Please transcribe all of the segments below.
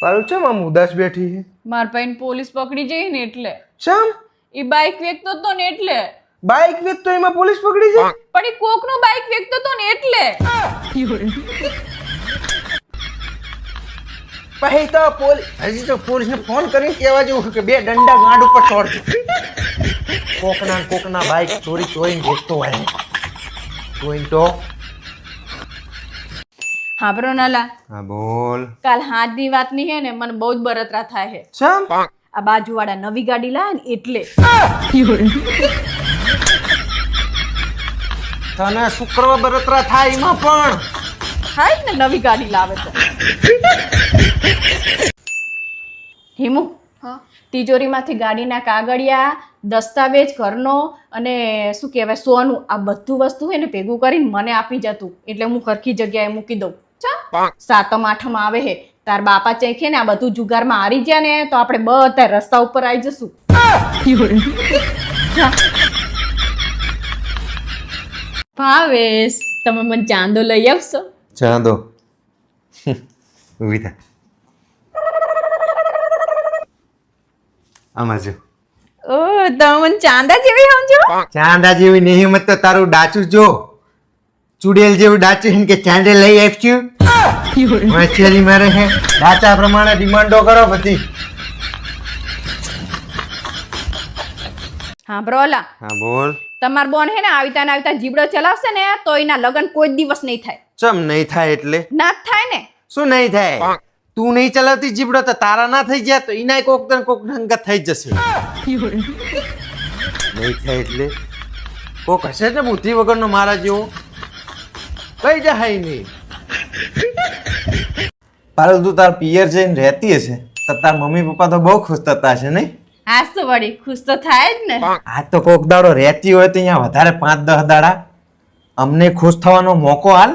પારું ચમ આમ ઉદાસ બેઠી છે? માર ભાઈને પોલીસ પકડી જઈ ને એટલે. ચમ? ઈ બાઇક વેચતો તો ને એટલે. બાઇક વેચતો એમાં પોલીસ પકડી જાય? પણ ઈ કોકનો બાઇક વેચતો તો ને એટલે. પછી તો હજી તો પોલીસને ફોન કરીને કહેવા જેવું કે બે દંડા ગાંડ ઉપર છોડજો. કોકના બાઇક ચોરીને વેચતો હોય જોઈને તો. હા બ્રો નાલા, હા બોલ. કાલ હાથની વાત ની હે ને મને બહુ જ બરતરા થાય છે. ચમ? આ બાજુવાળા નવી ગાડી લાવે ને એટલે. તને શુક્રવાર બરતરા થાય એમાં પણ થાય જ ને નવી ગાડી લાવે તો. હિમુ, તિજોરીમાંથી ગાડીના કાગળિયા, દસ્તાવેજ, ઘરનો અને શું કહેવાય સોનું, આ બધું વસ્તુ હે ને ભેગું કરીને મને આપી જતું એટલે હું સરખી જગ્યાએ મૂકી દઉં. સાતમ આઠમ આવે હે, તાર બાપા ચેખે ને આ બધું જુગારમાં હારી ગયા ને તો આપણે બધા રસ્તા ઉપર આવી જશું. ભાવેશ, તમે મને ચાંદો લઈ આવશો? ચાંદો ઉભી થા. આમાં જો. ઓ, તમે મને ચાંદા જેવી સમજો? ચાંદા જેવી નહીં મત તો તારું ડાચું જો. ચુડેલ જેવું ડાચું કે ચાંદે લઈ આવશું. મચ્છરી મારે છે ડાચા પ્રમાણે ડિમાન્ડો કરો બધી. હા બ્રોલા, હા બોલ. તમાર બોન હે ને આવીતા જીબડો ચલાવશે ને તો એના લગન કોઈ દિવસ નહીં થાય. ચમ નહીં થાય એટલે? ના જ થાય ને. શું નહીં થાય? તું નહીં ચલાવતી જીબડો તો તારા ના થઈ ગયા તો એના કોક અંગત થઈ જશે. નહીં થાય એટલે કોક હશે ને બુદ્ધિ વગરનો મારા જેવો કઈ જાય નહીં. પારલ તું તાર પિયર જઈને રહેતી હશે તો તાર મમ્મી પપ્પા તો બહુ ખુશ થતા હશે નહીં? આજ તો વળી ખુશ તો થાય જ ને. આ તો કોક દાડો રહેતી હોય તો અહીંયા વધારે 5-10 દાડા અમને ખુશ થવાનો મોકો હાલ.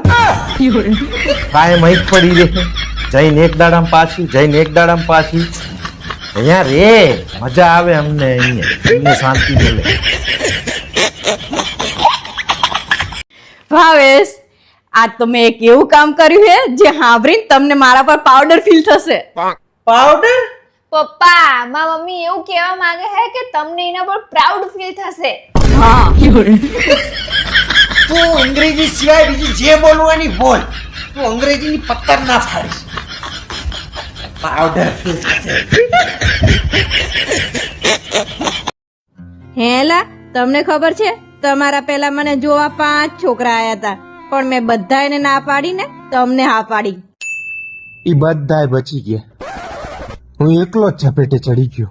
કાયમ અહીં જ પડી રહે જઈને એક દાડામાં પાછી અહીંયા રે મજા આવે અમને. અહીંયા શાંતિ મળે. ભાવેશ, આજ તો મેં એક એવું કામ કર્યું છે જે સાંભળીને તમને મારા પર પાવડર ફીલ થશે. પાવડર? પપ્પા, મારી મમ્મી એવું કહેવા માંગે છે કે તમને એના પર પ્રાઉડ ફીલ થશે. હા. તું અંગ્રેજી સિવાય બીજી જે બોલવાની બોલ. તું અંગ્રેજીની પત્તર ના ફાડીશ. પાવડર ફીલ થશે. હેલા, તમને ખબર છે તમારા પહેલા મને જોવા 5 છોકરા આયા હતા પણ મેં બધાને ના પાડીને તમને હા પાડી. ઈ બધાય બચી ગયા, હું એકલો જ ઝપેટે ચડી ગયો.